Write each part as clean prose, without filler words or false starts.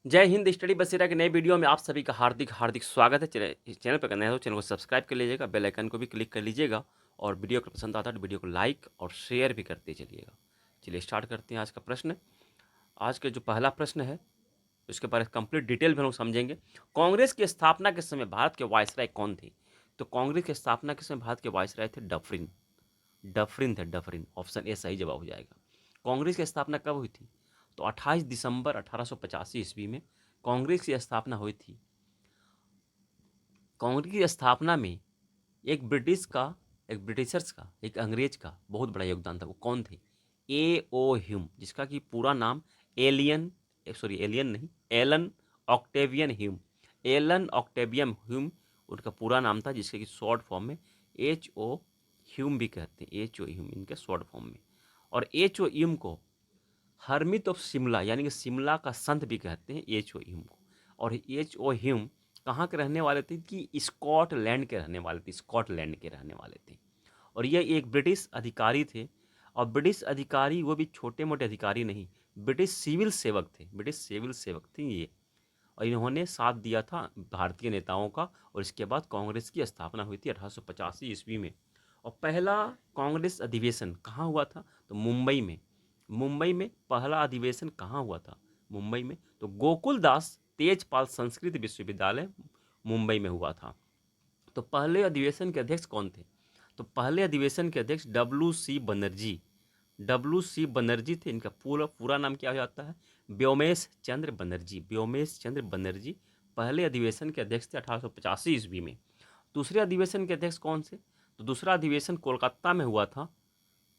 जय हिंद। स्टडी बसेरा के नए वीडियो में आप सभी का हार्दिक हार्दिक स्वागत है। चैनल पर नए हो चैनल को सब्सक्राइब कर लीजिएगा, बेल आइकन को भी क्लिक कर लीजिएगा और वीडियो को पसंद आता है तो वीडियो को लाइक और शेयर भी करते चलिएगा। चलिए स्टार्ट करते हैं आज का प्रश्न। आज का जो पहला प्रश्न है उसके बारे में कंप्लीट डिटेल में हम लोग समझेंगे। कांग्रेस की स्थापना के समय भारत के वायसराय कौन थे? तो कांग्रेस की स्थापना के समय भारत के वायसराय थे डफरिन। डफरिन थे, डफरिन। ऑप्शन ए सही जवाब हो जाएगा। कांग्रेस की स्थापना कब हुई थी? तो 28 दिसंबर 1885 ईस्वी में कांग्रेस की स्थापना हुई थी। कांग्रेस की स्थापना में एक ब्रिटिशर्स का, एक अंग्रेज का बहुत बड़ा योगदान था। वो कौन थे? ए ओ ह्यूम, जिसका कि पूरा नाम एलियन नहीं, Allan Octavian Hume. Allan Octavian Hume उनका पूरा नाम था, जिसके कि शॉर्ट फॉर्म में एच ओ ह्यूम भी कहते हैं। एच ओ ह्यूम इनके शॉर्ट फॉर्म में। और एच ओ ह्यूम को हर्मिट ऑफ शिमला यानी कि शिमला का संत भी कहते हैं एच ओ ह्यूम को। और एच ओ ह्यूम कहाँ के रहने वाले थे? कि स्कॉटलैंड के रहने वाले थे, स्कॉटलैंड के रहने वाले थे। और ये एक ब्रिटिश अधिकारी थे। और ब्रिटिश अधिकारी वो भी छोटे मोटे अधिकारी नहीं, ब्रिटिश सिविल सेवक थे, ब्रिटिश सिविल सेवक थे ये। और इन्होंने साथ दिया था भारतीय नेताओं का। और इसके बाद कांग्रेस की स्थापना हुई थी 1885 ईस्वी में। और पहला कांग्रेस अधिवेशन कहाँ हुआ था? तो मुंबई में। मुंबई में पहला अधिवेशन कहाँ हुआ था? मुंबई में। तो गोकुल दास तेजपाल संस्कृत विश्वविद्यालय मुंबई में हुआ था। तो पहले अधिवेशन के अध्यक्ष कौन थे? तो पहले अधिवेशन के अध्यक्ष W C Banerjee. W C Banerjee थे। इनका पूरा पूरा नाम क्या हो जाता है? व्योमेश चंद्र बनर्जी। व्योमेश चंद्र बनर्जी पहले अधिवेशन के अध्यक्ष थे 1885 ईस्वी में। दूसरे अधिवेशन के अध्यक्ष कौन से? तो दूसरा अधिवेशन कोलकाता में हुआ था।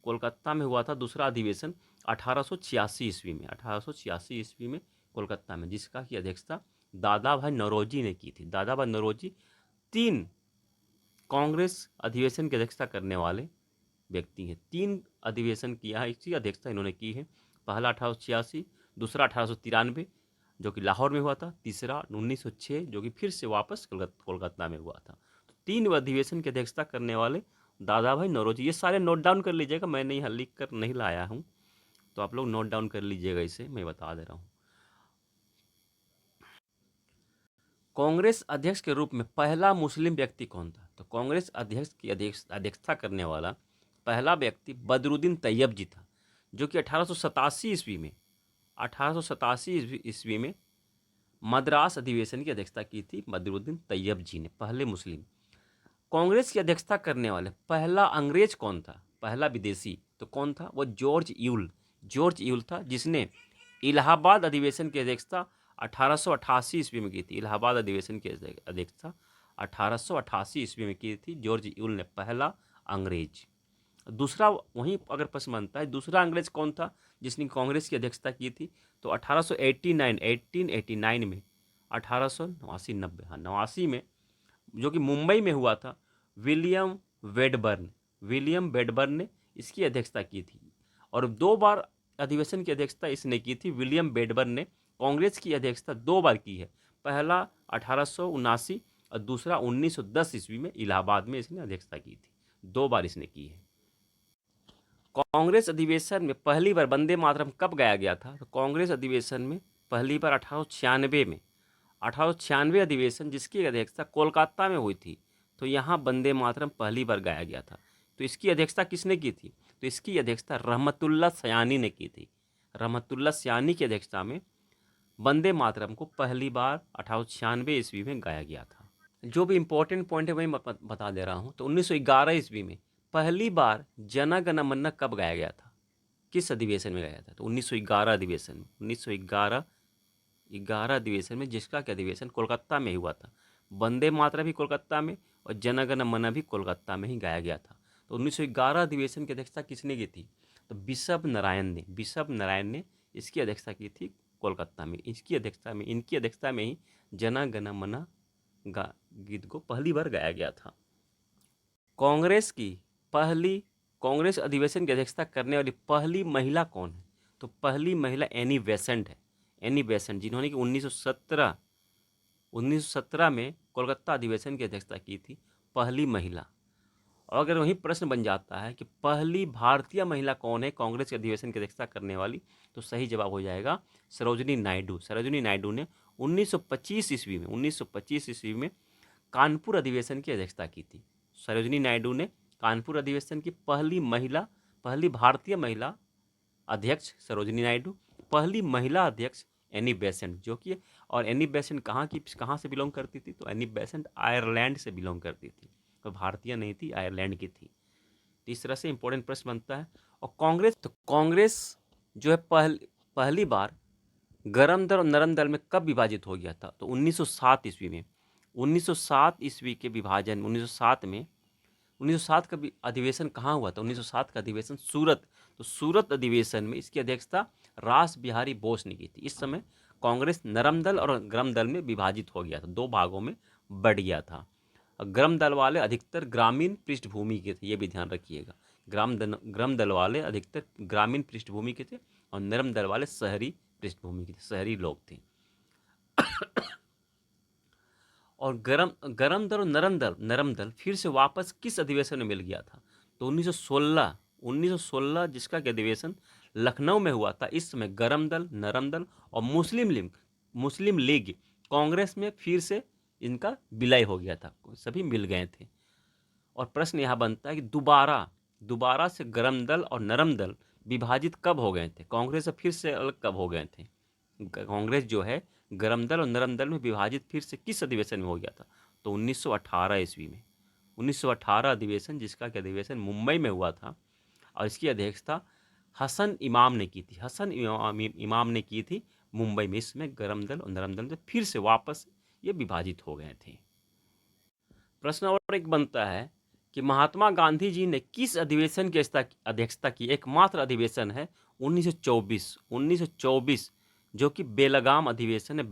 कोलकाता में हुआ था दूसरा अधिवेशन 1886 ईस्वी में। 1886 ईस्वी में कोलकाता में, जिसका की अध्यक्षता दादा भाई नौरोजी ने की थी। दादा भाई नौरोजी तीन कांग्रेस अधिवेशन की अध्यक्षता करने वाले व्यक्ति हैं। तीन अधिवेशन किया है, इसकी अध्यक्षता इन्होंने की है। पहला 1886, दूसरा 1893 जो कि लाहौर में हुआ था, तीसरा 1906 जो कि फिर से वापस कोलकाता में हुआ था। तो तीन अधिवेशन की अध्यक्षता करने वाले दादा भाई नौरोजी। ये सारे नोट डाउन कर लीजिएगा, मैंने यहाँ लिख कर नहीं लाया हूँ, तो आप लोग नोट डाउन कर लीजिएगा, इसे मैं बता दे रहा हूँ। कांग्रेस अध्यक्ष के रूप में पहला मुस्लिम व्यक्ति कौन था? तो कांग्रेस अध्यक्ष की अध्यक्षता करने वाला पहला व्यक्ति बदरुद्दीन तैयब जी था, जो कि 1887 ईस्वी में 1887 ईस्वी में मद्रास अधिवेशन की अध्यक्षता की थी। बदरुद्दीन तैयब जी ने, पहले मुस्लिम। कांग्रेस की अध्यक्षता करने वाले पहला अंग्रेज कौन था? पहला विदेशी तो कौन था? वो जॉर्ज यूल। जॉर्ज यूल था, जिसने इलाहाबाद अधिवेशन की अध्यक्षता 1888 ईस्वी में की थी। इलाहाबाद अधिवेशन की अध्यक्षता 1888 ईस्वी में की थी जॉर्ज यूल ने, पहला अंग्रेज। दूसरा वहीं अगर प्रश्न बनता है, दूसरा अंग्रेज कौन था जिसने कांग्रेस की अध्यक्षता की थी? तो 1889 में, 1889 90 हाँ 89 में, जो कि मुंबई में हुआ था, विलियम वेडबर्न। विलियम वेडबर्न ने इसकी अध्यक्षता की थी। और दो बार अधिवेशन की अध्यक्षता इसने की थी। विलियम वेडबर्न ने कांग्रेस की अध्यक्षता दो बार की है। पहला 1879 और दूसरा 1910 ईस्वी में इलाहाबाद में इसने अध्यक्षता की थी। दो बार इसने की है। कांग्रेस अधिवेशन में पहली बार वंदे मातरम कब गाया गया था? तो कांग्रेस अधिवेशन में पहली बार 1896 में, 1896 अधिवेशन जिसकी अध्यक्षता कोलकाता में हुई थी। तो यहाँ वंदे मातरम पहली बार गाया गया था। तो इसकी अध्यक्षता किसने की थी? तो इसकी अध्यक्षता रहमतुल्लाह सयानी ने की थी। रहमतुल्लाह सयानी की अध्यक्षता में वंदे मातरम को पहली बार 1896 ईस्वी में गाया गया था। जो भी इंपॉर्टेंट पॉइंट है वही मैं बता दे रहा हूँ। तो 1911 ईस्वी में पहली बार जन गण मन कब गाया गया था? किस अधिवेशन में गाया था? तो 1911 अधिवेशन में। 1911 अधिवेशन में, जिसका क्या अधिवेशन कोलकाता में हुआ था। वंदे मातरम भी कोलकाता में और जन गण मन भी कोलकाता में ही गाया गया था। तो 1911 अधिवेशन की अध्यक्षता किसने की थी? तो बिशप नारायण ने इसकी अध्यक्षता की थी कोलकाता में। इनकी अध्यक्षता में ही जन गण मन गीत को पहली बार गाया गया था। कांग्रेस की पहली कांग्रेस अधिवेशन की अध्यक्षता करने वाली पहली महिला कौन है? तो पहली महिला एनी बेसेंट है। एनी बेसेंट, जिन्होंने कि 1917 में कोलकाता अधिवेशन की अध्यक्षता की थी, पहली महिला। और अगर वही प्रश्न बन जाता है कि पहली भारतीय महिला कौन है कांग्रेस के अधिवेशन की अध्यक्षता करने वाली, तो सही जवाब हो जाएगा सरोजिनी नायडू। सरोजिनी नायडू ने 1925 ईस्वी में कानपुर अधिवेशन की अध्यक्षता की थी। सरोजिनी नायडू ने कानपुर अधिवेशन की पहली भारतीय महिला अध्यक्ष सरोजिनी नायडू, पहली महिला अध्यक्ष एनी बेसेंट, जो कि और एनी बेसेंट कहाँ से बिलोंग करती थी, तो एनी बेसेंट आयरलैंड से बिलोंग करती थी, तो भारतीय नहीं थी, आयरलैंड की थी। तो इस तरह से इंपॉर्टेंट प्रश्न बनता है। और कांग्रेस जो है पहली बार गरम दल और नरम दल में कब विभाजित हो गया था, तो 1907 ईस्वी में। 1907 ईस्वी के विभाजन 1907 में 1907 का अधिवेशन कहाँ हुआ था, 1907 का अधिवेशन सूरत। तो सूरत अधिवेशन में इसकी अध्यक्षता रास बिहारी बोस ने की थी। इस समय कांग्रेस नरम दल और गरम दल में विभाजित हो गया था, दो भागों में बढ़ गया था। गरम दल वाले अधिकतर ग्रामीण पृष्ठभूमि के थे, ये भी ध्यान रखिएगा। गरम दल वाले अधिकतर ग्रामीण पृष्ठभूमि के थे और नरम दल वाले शहरी पृष्ठभूमि के थे, शहरी लोग थे। और गरम दल और नरम दल फिर से वापस किस अधिवेशन में मिल गया था, तो 1916 जिसका कि अधिवेशन लखनऊ में हुआ था। इस समय गरम दल, नरम दल और मुस्लिम लीग कांग्रेस में फिर से इनका विलय हो गया था, सभी मिल गए थे। और प्रश्न यहाँ बनता है कि दोबारा से गरम दल और नरम दल विभाजित कब हो गए थे, कांग्रेस से फिर से अलग कब हो गए थे। कांग्रेस जो है गरम दल और नरम दल में विभाजित फिर से किस अधिवेशन में हो गया था, तो 1918 ईस्वी में। 1918 अधिवेशन, जिसका कि अधिवेशन मुंबई में हुआ था और इसकी अध्यक्षता हसन इमाम ने की थी। इमाम ने की थी मुंबई में। इसमें गरम दल और नरम दल फिर से वापस ये विभाजित हो गए थे। प्रश्न और एक बनता है कि महात्मा गांधी जी ने किस अधिवेशन की अध्यक्षता की, एकमात्र अधिवेशन है 1924 जो कि बेलगाम अधिवेशन है।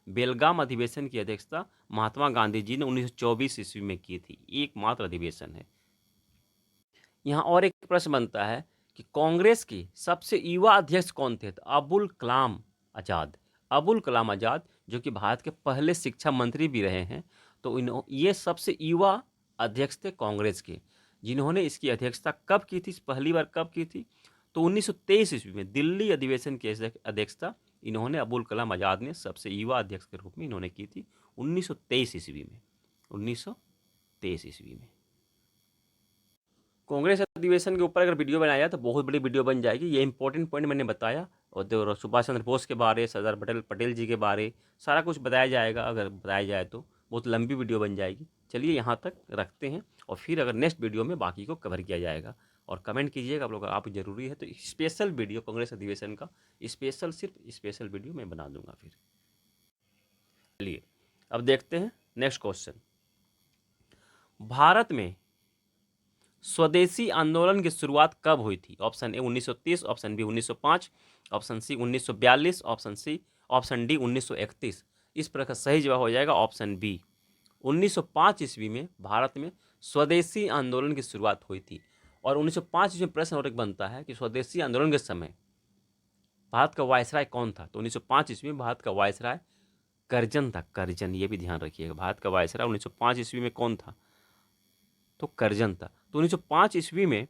बेलगाम अधिवेशन की अध्यक्षता महात्मा गांधी जी ने 1924 ईस्वी में की थी, एकमात्र अधिवेशन है। यहाँ और एक प्रश्न बनता है कि कांग्रेस के सबसे युवा अध्यक्ष कौन थे, तो अबुल कलाम आजाद जो कि भारत के पहले शिक्षा मंत्री भी रहे हैं। तो ये सबसे युवा अध्यक्ष थे कांग्रेस के, जिन्होंने इसकी अध्यक्षता कब की थी, पहली बार कब की थी, तो 1923 ईस्वी में दिल्ली अधिवेशन की अध्यक्षता इन्होंने अबुल कलाम आजाद ने सबसे युवा अध्यक्ष के रूप में इन्होंने की थी 1923 ईस्वी में। कांग्रेस अधिवेशन के ऊपर अगर वीडियो बनाया तो बहुत बड़ी वीडियो बन जाएगी। ये इंपॉर्टेंट पॉइंट मैंने बताया, और सुभाष चंद्र बोस के बारे, सरदार पटेल जी के बारे सारा कुछ बताया जाएगा। अगर बताया जाए तो बहुत लंबी वीडियो बन जाएगी। चलिए यहाँ तक रखते हैं और फिर अगर नेक्स्ट वीडियो में बाकी को कवर किया जाएगा। और कमेंट कीजिएगा आप लोग, आप जरूरी है तो स्पेशल वीडियो कांग्रेस अधिवेशन का सिर्फ स्पेशल वीडियो मैं बना दूंगा फिर। चलिए अब देखते हैं नेक्स्ट क्वेश्चन। भारत में स्वदेशी आंदोलन की शुरुआत कब हुई थी, option A 1930, option B 1905, option C 1942, option D 1931। इस प्रकार का सही जवाब हो जाएगा ऑप्शन बी 1905 ईस्वी में भारत में स्वदेशी आंदोलन की शुरुआत हुई थी। और 1905 ईस्वी में प्रश्न और एक बनता है कि स्वदेशी आंदोलन के समय भारत का वायसराय कौन था, तो 1905 ईस्वी में भारत का वायसराय करजन था। करजन, ये भी ध्यान रखिएगा, भारत का वायसराय 1905 ईस्वी में कौन था, तो करजन था। तो 1905 ईस्वी में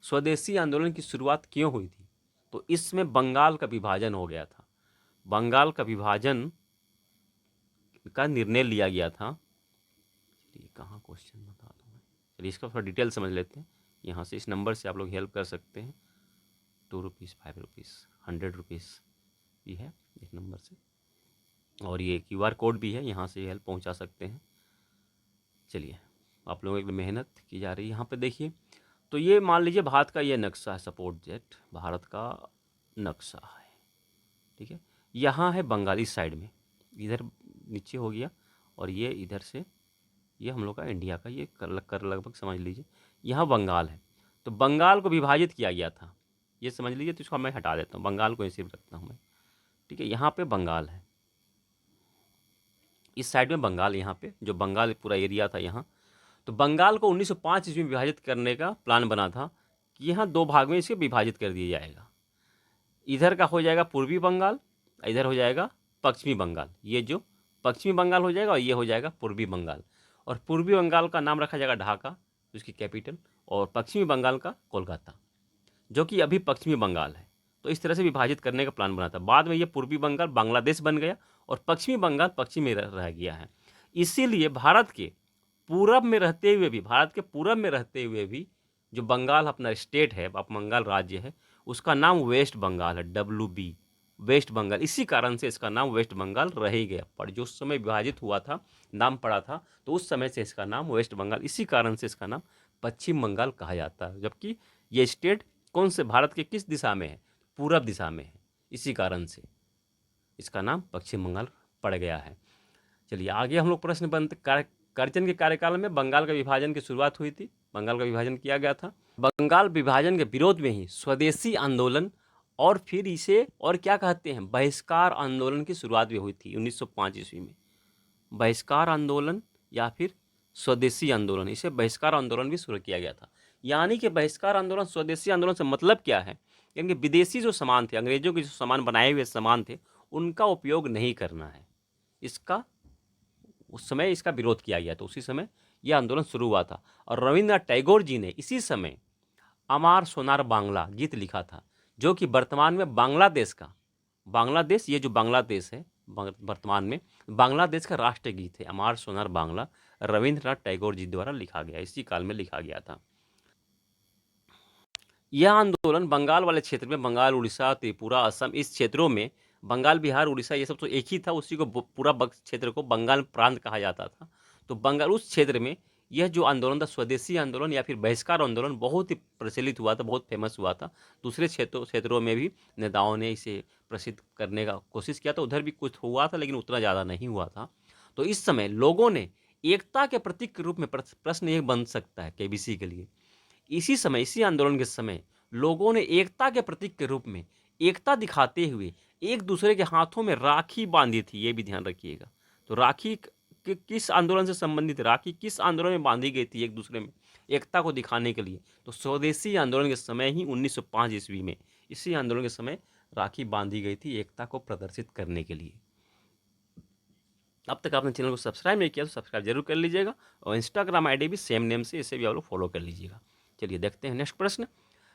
स्वदेशी आंदोलन की शुरुआत क्यों हुई थी, तो इसमें बंगाल का विभाजन हो गया था। बंगाल का विभाजन का निर्णय लिया गया था। चलिए कहाँ क्वेश्चन बता दूँ मैं, चलिए इसका थोड़ा डिटेल समझ लेते हैं। यहाँ से इस नंबर से आप लोग हेल्प कर सकते हैं, 2 रुपीज़, 5 रुपीज़, 100 रुपीज़ भी है इस नंबर से, और ये QR कोड भी है, यहाँ से हेल्प पहुँचा सकते हैं। चलिए आप लोगों की मेहनत की जा रही है। यहाँ पे देखिए, तो ये मान लीजिए भारत का ये नक्शा है, सपोर्ट जेट भारत का नक्शा है, ठीक है। यहाँ है बंगाल इस साइड में, इधर नीचे हो गया, और ये इधर से ये हम लोग का इंडिया का ये कर लगभग समझ लीजिए यहाँ बंगाल है। तो बंगाल को विभाजित किया गया था, ये समझ लीजिए। तो इसको मैं हटा देता हूँ, बंगाल को ऐसे रखता हूँ मैं, ठीक है। यहाँ पे बंगाल है, इस साइड में बंगाल, यहाँ पे जो बंगाल पूरा एरिया था यहाँ। तो बंगाल को 1905 ईस्वी में विभाजित करने का प्लान बना था कि यहाँ 2 भाग में इसे विभाजित कर दिया जाएगा। इधर का हो जाएगा पूर्वी बंगाल, इधर हो जाएगा पश्चिमी बंगाल। ये जो पश्चिमी बंगाल हो जाएगा और ये हो जाएगा पूर्वी बंगाल। और पूर्वी बंगाल का नाम रखा जाएगा ढाका, उसकी कैपिटल, और पश्चिमी बंगाल का कोलकाता, जो कि अभी पश्चिमी बंगाल है। तो इस तरह से विभाजित करने का प्लान बना था। बाद में ये पूर्वी बंगाल बांग्लादेश बन गया और पश्चिमी बंगाल पश्चिम में रह गया है। इसीलिए भारत के पूरब में रहते हुए भी, भारत के पूरब में रहते हुए भी जो बंगाल अपना स्टेट है, बंगाल राज्य है, उसका नाम वेस्ट बंगाल है, WB, वेस्ट बंगाल। इसी कारण से इसका नाम वेस्ट बंगाल रह ही गया। पर जो उस समय विभाजित हुआ था, नाम पड़ा था, तो उस समय से इसका नाम वेस्ट बंगाल, इसी कारण से इसका नाम पश्चिम बंगाल कहा जाता है। जबकि ये स्टेट कौन से भारत के किस दिशा में है? पूरब दिशा में है, इसी कारण से इसका नाम पश्चिम बंगाल पड़ गया है। चलिए आगे हम लोग प्रश्न बनते। करचन के कार्यकाल में बंगाल का विभाजन की शुरुआत हुई थी, बंगाल का विभाजन किया गया था। बंगाल विभाजन के विरोध में ही स्वदेशी आंदोलन और फिर इसे और क्या कहते हैं, बहिष्कार आंदोलन की शुरुआत भी हुई थी 1905 ईस्वी में। बहिष्कार आंदोलन या फिर स्वदेशी आंदोलन, इसे बहिष्कार आंदोलन भी शुरू किया गया था। यानी कि बहिष्कार आंदोलन स्वदेशी आंदोलन से मतलब क्या है, क्योंकि विदेशी जो सामान थे, अंग्रेजों के जो सामान बनाए हुए सामान थे, उनका उपयोग नहीं करना है। इसका उस समय इसका विरोध किया गया, तो उसी समय यह आंदोलन शुरू हुआ था। और रविंद्रनाथ टैगोर जी ने इसी समय अमार सोनार बांग्ला गीत लिखा था, जो कि वर्तमान में बांग्लादेश का, बांग्लादेश, ये जो बांग्लादेश है वर्तमान में, बांग्लादेश का राष्ट्रीय गीत है अमार सोनार बांग्ला, रविंद्रनाथ टैगोर जी द्वारा लिखा गया, इसी काल में लिखा गया था। यह आंदोलन बंगाल वाले क्षेत्र में, बंगाल, उड़ीसा, त्रिपुरा, असम, इस क्षेत्रों में, बंगाल, बिहार, उड़ीसा, ये सब तो एक ही था, उसी को पूरा क्षेत्र को बंगाल प्रांत कहा जाता था। तो बंगाल उस क्षेत्र में यह जो आंदोलन था, स्वदेशी आंदोलन या फिर बहिष्कार आंदोलन, बहुत ही प्रचलित हुआ था, बहुत फेमस हुआ था। दूसरे क्षेत्रों में भी नेताओं ने इसे प्रसिद्ध करने का कोशिश किया था, उधर भी कुछ हुआ था, लेकिन उतना ज़्यादा नहीं हुआ था। तो इस समय लोगों ने एकता के प्रतीक के रूप में, प्रश्न ये बन सकता है KBC के लिए, इसी समय, इसी आंदोलन के समय लोगों ने एकता के प्रतीक के रूप में, एकता दिखाते हुए एक दूसरे के हाथों में राखी बांधी थी, ये भी ध्यान रखिएगा। तो राखी किस आंदोलन से संबंधित, राखी किस आंदोलन में बांधी गई थी एक दूसरे में, एकता को दिखाने के लिए? तो स्वदेशी आंदोलन के समय ही 1905 ईस्वी में, इसी आंदोलन के समय राखी बांधी गई थी एकता को प्रदर्शित करने के लिए। अब तक आपने चैनल को सब्सक्राइब नहीं किया तो सब्सक्राइब जरूर कर लीजिएगा, और इंस्टाग्राम ID भी सेम नेम से, इसे भी आप लोग फॉलो कर लीजिएगा। चलिए देखते हैं नेक्स्ट प्रश्न।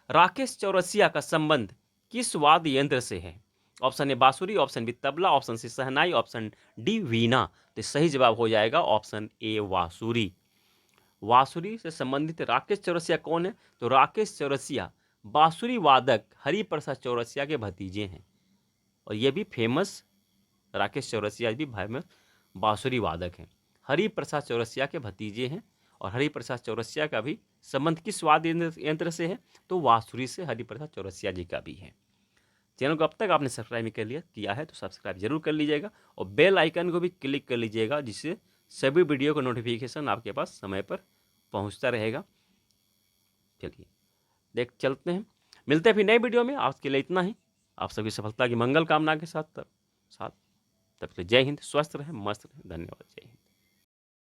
राकेश चौरसिया का संबंध किस वाद्य यंत्र से है? ऑप्शन ए बांसुरी, ऑप्शन बी तबला, ऑप्शन सी शहनाई, ऑप्शन डी वीणा। तो सही जवाब हो जाएगा ऑप्शन ए बांसुरी। बांसुरी से संबंधित राकेश चौरसिया कौन है? तो राकेश चौरसिया बांसुरी वादक हरिप्रसाद चौरसिया के भतीजे हैं, और ये भी फेमस, राकेश चौरसिया भी फेमस बांसुरी वादक हैं, हरिप्रसाद चौरसिया के भतीजे हैं। और हरिप्रसाद चौरसिया का भी संबंध किस वाद्य यंत्र से है? तो बांसुरी से हरिप्रसाद चौरसिया जी का भी है। चैनल को अब तक आपने सब्सक्राइब नहीं किया है तो सब्सक्राइब जरूर कर लीजिएगा, और बेल आइकन को भी क्लिक कर लीजिएगा, जिससे सभी वीडियो का नोटिफिकेशन आपके पास समय पर पहुंचता रहेगा। चलिए चलते हैं, मिलते हैं फिर नए वीडियो में। आज के लिए इतना ही। आप सभी सफलता की मंगल कामना के साथ तब तक जय हिंद, स्वस्थ रहें, मस्त रहें, धन्यवाद, जय हिंद।